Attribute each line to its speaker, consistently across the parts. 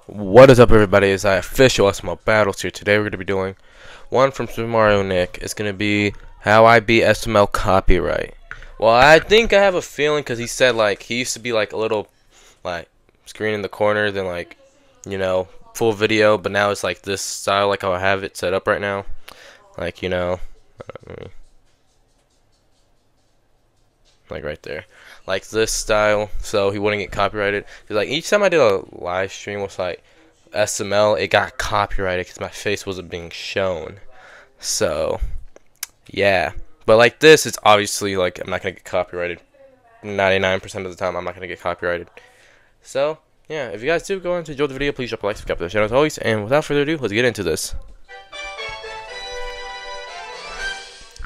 Speaker 1: What is up, everybody? It's official SML Battles here. Today we're going to be doing one from Super Mario Nick. It's going to be how I beat SML copyright. Well, I think I have a feeling because he said like he used to be like a little like screen in the corner, then like full video, but now it's like this style, like how I have it set up right now. Like like right there, like this style, so he wouldn't get copyrighted. Cause like each time I did a live stream with like SML, it got copyrighted because my face wasn't being shown. So yeah, but like this, it's obviously like I'm not gonna get copyrighted. 99% of the time, I'm not gonna get copyrighted. So yeah, if you guys do go on to enjoy the video, please drop a like, subscribe to the channel as always. And without further ado, let's get into this.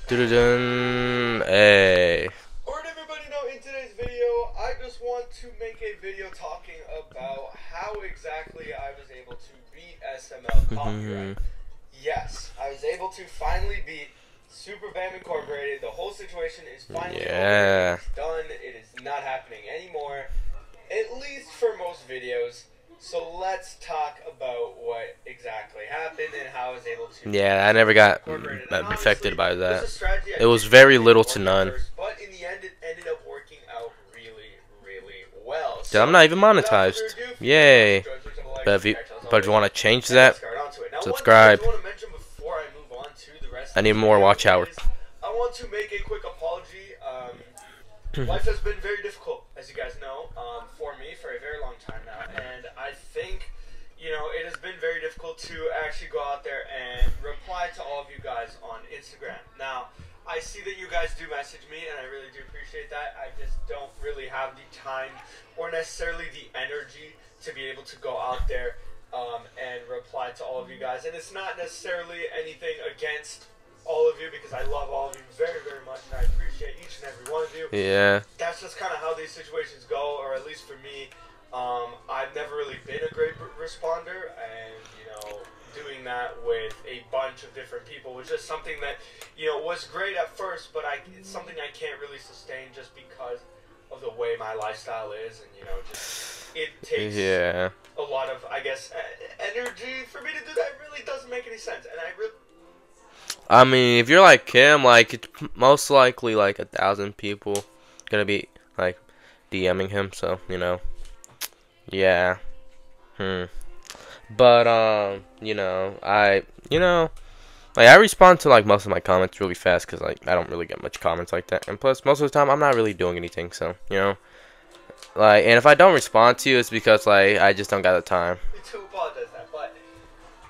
Speaker 1: Hey.
Speaker 2: I just want to make a video talking about how exactly I was able to beat SML copyright. Yes, I was able to finally beat Super BAM Incorporated. The whole situation is finally over. It's done. It is not happening anymore, at least for most videos. So let's talk about what exactly happened and how I was able to.
Speaker 1: Yeah, I never got affected by that. It was very little to none.
Speaker 2: But in the end, it ended up working out really well.
Speaker 1: Dude, I'm not even monetized. Yay. But if you want to change that, subscribe. I need more watch hours.
Speaker 2: I want to make a quick apology. Life has been very difficult, as you guys know, for me for a very long time now. And I think, it has been very difficult to actually go out there and reply to all of you guys on Instagram. Now, I see that you guys do message me, and I really do appreciate that. I just don't really have the time or necessarily the energy to be able to go out there and reply to all of you guys. And it's not necessarily anything against all of you, because I love all of you very much, and I appreciate each and every one of you.
Speaker 1: Yeah.
Speaker 2: That's just kind of how these situations go, or at least for me. I've never really been a great responder, and doing that with a bunch of different people was just something that was great at first, but it's something I can't really sustain just because of the way my lifestyle is, and just it takes a lot of, I guess, energy for me to do that. It really doesn't make any sense, and
Speaker 1: I mean, if you're like him, like it's most likely like 1,000 people gonna be like DMing him, so yeah. But I respond to like most of my comments really fast because like I don't really get much comments like that, and plus most of the time I'm not really doing anything, so like, and if I don't respond to you, it's because like I just don't got the time.
Speaker 2: Me too, apologize that, but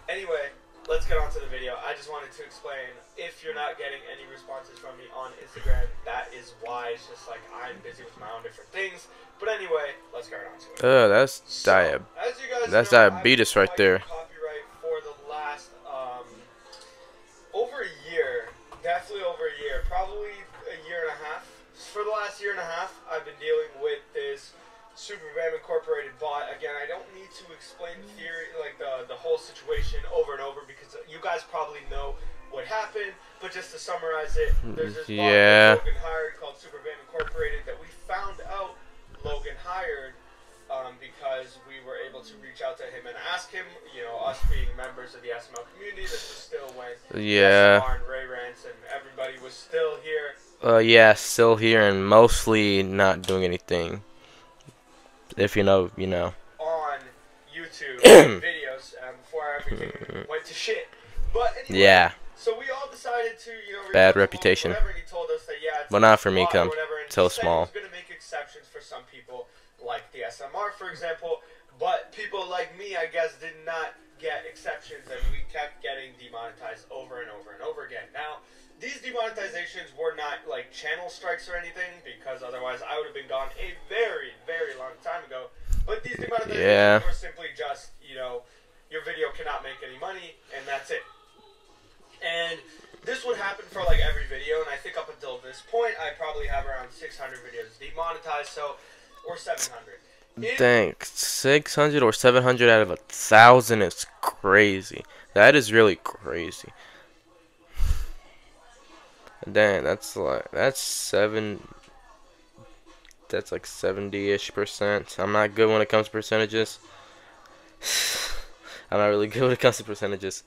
Speaker 2: anyway, let's get on to the video. I just wanted to explain, if you're not getting any responses from me on Instagram, that is why. It's just like I'm busy with my own different things. But anyway, let's get on to it.
Speaker 1: That's diabetes right there.
Speaker 2: Copyright for the last over a year, definitely over a year, probably a year and a half. For the last year and a half, I've been dealing with this Super BAM Incorporated bot. Again, I don't need to explain the theory, like the whole situation over and over, because you guys probably know what happened. But just to summarize it, there's this bot that Logan hired called Super BAM Incorporated that we found out Logan hired because we were able to reach out to him and ask him, us being members of the SML community, this was still when SMR and Ray Rants and everybody was still here.
Speaker 1: Yeah, still here and mostly not doing anything. If you know, you know.
Speaker 2: On YouTube videos before everything went to shit. But anyway,
Speaker 1: yeah.
Speaker 2: So we all decided to,
Speaker 1: bad reputation.
Speaker 2: Whatever, and he told us that,
Speaker 1: but not for me, come so small.
Speaker 2: He was going to make exceptions for some people, like the SMR, for example. But people like me, I guess, did not get exceptions, and we kept getting demonetized over and over and over again. Now, these demonetizations were not like channel strikes or anything, because otherwise I would have been gone a very long time ago. But these demonetizations were simply just, your video cannot make any money, and that's it. And this would happen for like every video, and I think up until this point, I probably have around 600 videos demonetized, or 700.
Speaker 1: Dang, 600 or 700 out of 1,000 is crazy. That is really crazy. Dang, that's like that's 7. that's like 70-ish%. I'm not good when it comes to percentages. I'm not really good when it comes to percentages.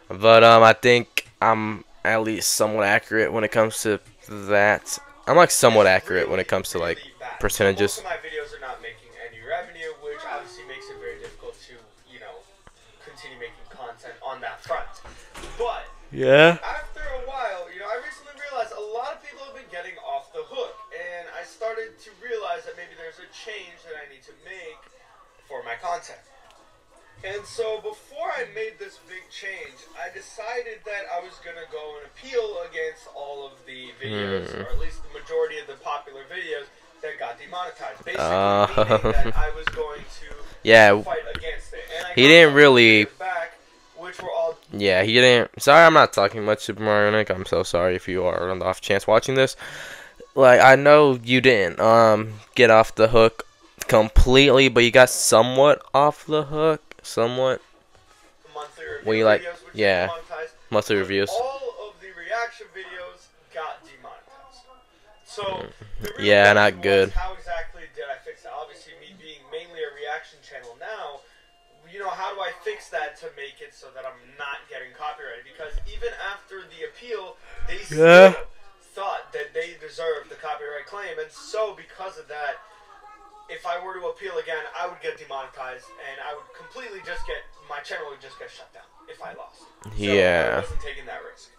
Speaker 1: But I think I'm at least somewhat accurate when it comes to that. I'm like somewhat
Speaker 2: It's
Speaker 1: accurate when
Speaker 2: really,
Speaker 1: it comes to like
Speaker 2: really bad. So most
Speaker 1: percentages.
Speaker 2: of my videos are not making any revenue, which obviously makes it very difficult to, continue making content on that front. But
Speaker 1: Yeah.
Speaker 2: after a while, I recently realized a lot of people have been getting off the hook, and I started to realize that maybe there's a change that I need to make for my content. And so before I made this big change, I decided that I was going to go and appeal against all of the videos, or at least the majority of the popular videos that got demonetized. Basically meaning that I was going to
Speaker 1: Yeah,
Speaker 2: fight against it. And I
Speaker 1: he
Speaker 2: got
Speaker 1: didn't
Speaker 2: some
Speaker 1: really.
Speaker 2: videos back, which were all...
Speaker 1: Yeah, he didn't. Sorry, I'm not talking much, Super Mario Nick. I'm so sorry if you are on the off chance watching this. Like, I know you didn't get off the hook completely, but you got somewhat off the hook. Somewhat.
Speaker 2: monthly review
Speaker 1: When you like,
Speaker 2: videos, which
Speaker 1: yeah,
Speaker 2: is demonetized.
Speaker 1: monthly reviews.
Speaker 2: All of the reaction videos got demonetized. So the real
Speaker 1: Yeah,
Speaker 2: question
Speaker 1: not good.
Speaker 2: was, how exactly did I fix that? Obviously, me being mainly a reaction channel now, how do I fix that to make it so that I'm not getting copyrighted? Because even after the appeal, they still thought that they deserved the copyright claim, and so because of that, if I were to appeal again, I would get demonetized, and I would completely just my channel would just get shut down if I lost. So I
Speaker 1: Yeah.
Speaker 2: wasn't taking that risk.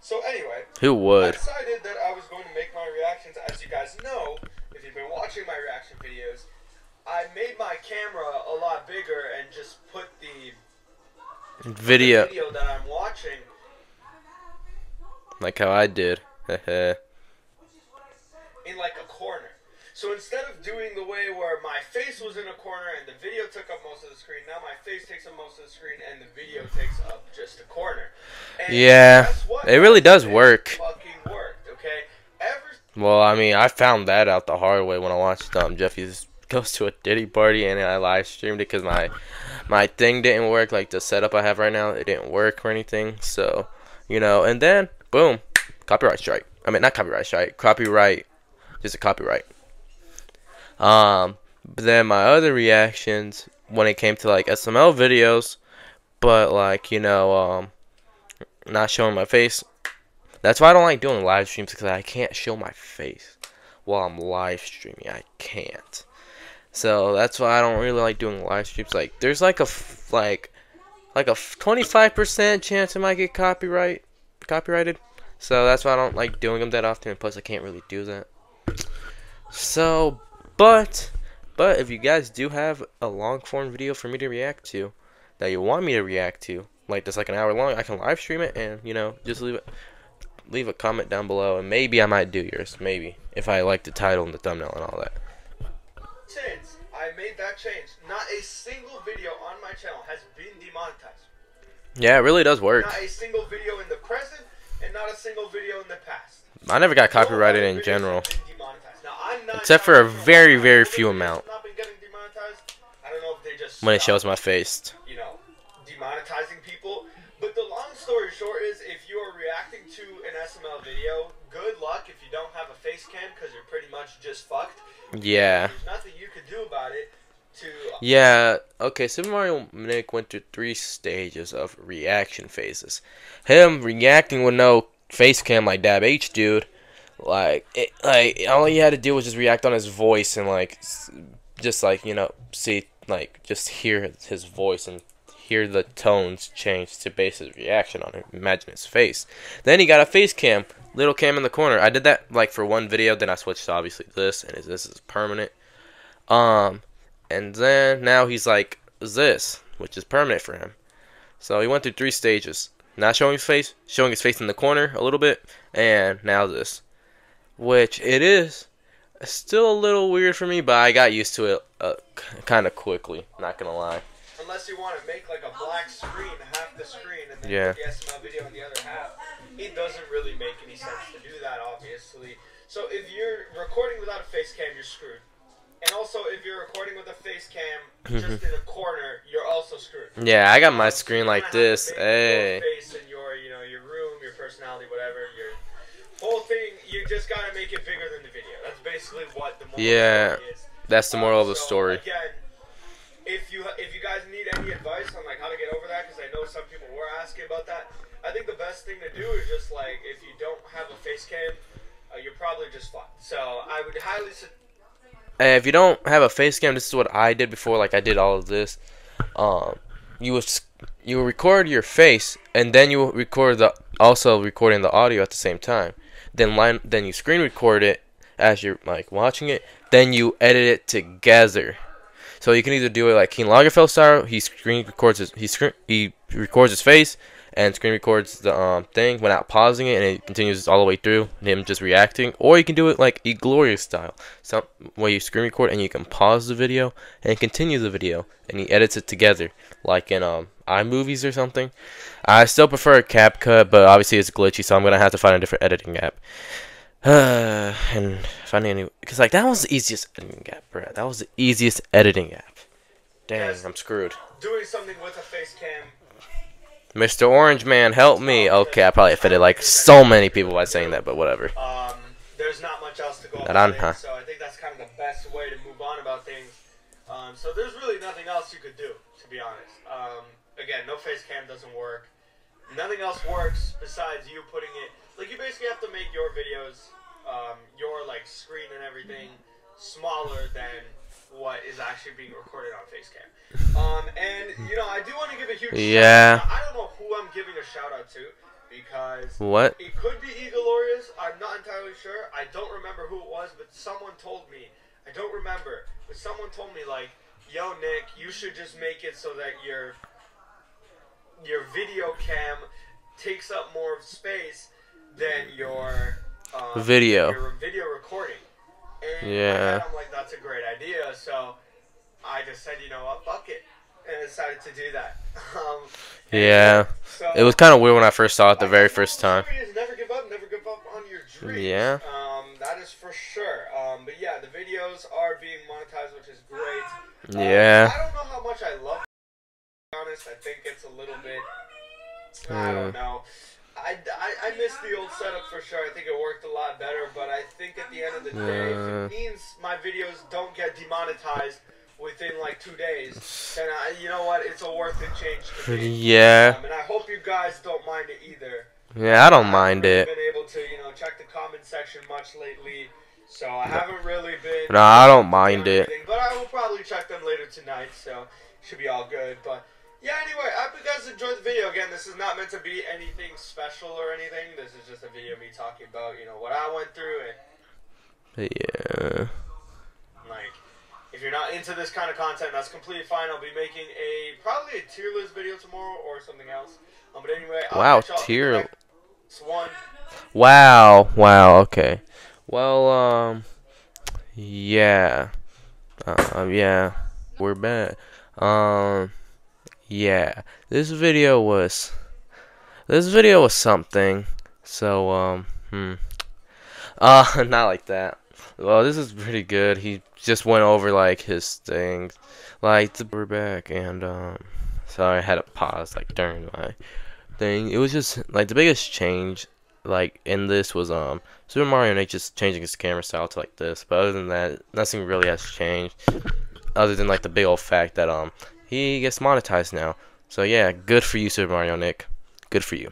Speaker 2: So anyway,
Speaker 1: Who
Speaker 2: I
Speaker 1: would?
Speaker 2: decided that I was going to make my reactions. As you guys know, if you've been watching my reaction videos, I made my camera a lot bigger and just put the
Speaker 1: Video.
Speaker 2: video that I'm watching
Speaker 1: Like how I did.
Speaker 2: in like a corner. So instead of doing the way where my face was in a corner and the video took up most of the screen, now my face takes up most of the screen and the video takes up just a corner. And
Speaker 1: Yeah,
Speaker 2: guess what?
Speaker 1: it really does work.
Speaker 2: Fucking worked, okay?
Speaker 1: Well, I mean, I found that out the hard way when I watched Jeffy's Goes to a Diddy Party, and I live streamed it because my thing didn't work. Like the setup I have right now, it didn't work or anything. So, and then boom, copyright strike. I mean, not copyright strike, copyright, just a copyright. But then my other reactions when it came to like SML videos, but like not showing my face. That's why I don't like doing live streams, because I can't show my face while I'm live streaming. I can't. So that's why I don't really like doing live streams. Like there's like a 25% chance I might get copyrighted. So that's why I don't like doing them that often. And plus I can't really do that. So, but if you guys do have a long form video for me to react to, that you want me to react to, like that's like an hour long, I can live stream it and just leave a comment down below, and maybe I might do yours. Maybe if I like the title and the thumbnail and all that.
Speaker 2: Since I made that change, not a single video on my channel has been demonetized.
Speaker 1: Yeah, it really does work.
Speaker 2: Not a single video in the present, and not a single video in the past.
Speaker 1: I never got copyrighted in general,
Speaker 2: Now, I'm not
Speaker 1: except for a very, very few amount.
Speaker 2: Not been getting demonetized. I don't know if they just
Speaker 1: When it shows my face.
Speaker 2: demonetizing people. But the long story short is, if you are reacting to an SML video, good luck if you don't have a face cam, because you're pretty much just fucked.
Speaker 1: Yeah.
Speaker 2: There's nothing you could do about it.
Speaker 1: Yeah. Okay. Super Mario Nick went through 3 stages of reaction phases. Him reacting with no face cam like Dab H dude. Like all he had to do was just react on his voice and just see just hear his voice and hear the tones change to base his reaction on it. Imagine his face. Then he got a face cam, little cam in the corner. I did that for one video, then I switched to obviously this, and this is permanent. And then now he's like this, which is permanent for him. So he went through 3 stages. Not showing his face, showing his face in the corner a little bit, and now this. Which it is still a little weird for me, but I got used to it kind of quickly, not gonna lie.
Speaker 2: Unless you want to make like a black screen, half the screen, and then
Speaker 1: Yeah.
Speaker 2: put the SML video in the other half, it doesn't really make any sense to do that, obviously. So if you're recording without a face cam, you're screwed. And also, if you're recording with a face cam just in a corner, you're also screwed.
Speaker 1: Yeah, I got my screen like
Speaker 2: Have
Speaker 1: this.
Speaker 2: to make
Speaker 1: Hey.
Speaker 2: your face and your room, your personality, whatever, your whole thing. You just gotta make it bigger than the video. That's basically what the moral of the story is.
Speaker 1: That's the moral of the
Speaker 2: So,
Speaker 1: story.
Speaker 2: Again, if you guys need any advice on like how to get over that, because I know some people were asking about that, I think the best thing to do is just like if you don't have a face cam, you're probably just fine. So I would highly
Speaker 1: If you don't have a face cam, this is what I did before. Like I did all of this. Um, you would record your face, and then you record the also recording the audio at the same time. Then you screen record it as you're like watching it. Then you edit it together. So you can either do it like King Lagerfeld style. He records his face and screen records the thing without pausing it, and it continues all the way through him just reacting. Or you can do it like Glorious style, where you screen record and you can pause the video and continue the video, and he edits it together like in iMovies or something. I still prefer CapCut, but obviously it's glitchy, so I'm gonna have to find a different editing app. And finding any, because like that was the easiest editing app, bro. That was the easiest editing app. Dang,
Speaker 2: Yes.
Speaker 1: I'm screwed.
Speaker 2: doing something with a face cam.
Speaker 1: Mr. Orange Man, help me. Okay, I probably offended like so many people by saying that, but whatever.
Speaker 2: There's not much else to go
Speaker 1: That
Speaker 2: about
Speaker 1: on, huh?
Speaker 2: it, so I think that's kind of the best way to move on about things. So there's really nothing else you could do, to be honest. Again, no face cam doesn't work. Nothing else works besides you putting it. Like you basically have to make your videos, your like screen and everything, smaller than what is actually being recorded on Facecam. And you know, I do want to give a huge shout out. I don't know who I'm giving a shout out to because
Speaker 1: What?
Speaker 2: it could be Eaglorious. I'm not entirely sure. I don't remember who it was, but someone told me. I don't remember, but someone told me like, "Yo, Nick, you should just make it so that your video cam takes up more space than your
Speaker 1: Video
Speaker 2: recording." And
Speaker 1: Yeah.
Speaker 2: I'm like, that's a great idea. So I just said, you know what, fuck it, and decided to do that.
Speaker 1: Yeah.
Speaker 2: So
Speaker 1: It was kind of weird when I first saw it the very first time.
Speaker 2: never give up on your dreams.
Speaker 1: Yeah.
Speaker 2: That is for sure. But yeah, the videos are being monetized, which is great.
Speaker 1: Yeah.
Speaker 2: I don't know how much I love it, to be honest. I think it's a little bit, I don't know. I miss the old setup for sure. I think it worked a lot better, but I think at the end of the day, if it means my videos don't get demonetized within like 2 days, then you know what, it's a worth it change to me.
Speaker 1: Yeah.
Speaker 2: And I hope you guys don't mind it either.
Speaker 1: Yeah, I don't mind
Speaker 2: I
Speaker 1: it.
Speaker 2: haven't been able to, check the comment section much lately, so I haven't really been.
Speaker 1: No, I don't mind it.
Speaker 2: But I will probably check them later tonight, so should be all good. But yeah, anyway, I hope you guys enjoyed the video. Again, this is not meant to be anything special or anything. This is just a video of me talking about, what I went through and
Speaker 1: Yeah.
Speaker 2: like. If you're not into this kind of content, that's completely fine. I'll be making probably a tier list video tomorrow or something else. But anyway,
Speaker 1: Wow, tier.
Speaker 2: One.
Speaker 1: Wow. Okay. Well, yeah. Yeah. We're back. Yeah. This video was something. So, not like that. Well, this is pretty good. He just went over like his things, like we're back, and so I had to pause like during my thing. It was just like the biggest change, like in this was Super Mario Nick just changing his camera style to like this. But other than that, nothing really has changed, other than like the big old fact that he gets monetized now. So yeah, good for you, Super Mario Nick. Good for you.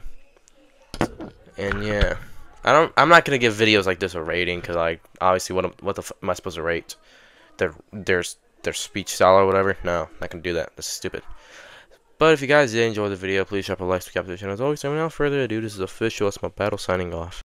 Speaker 1: And yeah. I'm not gonna give videos like this a rating because like obviously what am I supposed to rate? Their speech style or whatever? No, not gonna do that. That's stupid. But if you guys did enjoy the video, please drop a like, subscribe to the channel. As always, without further ado, this is official. It's my battle signing off.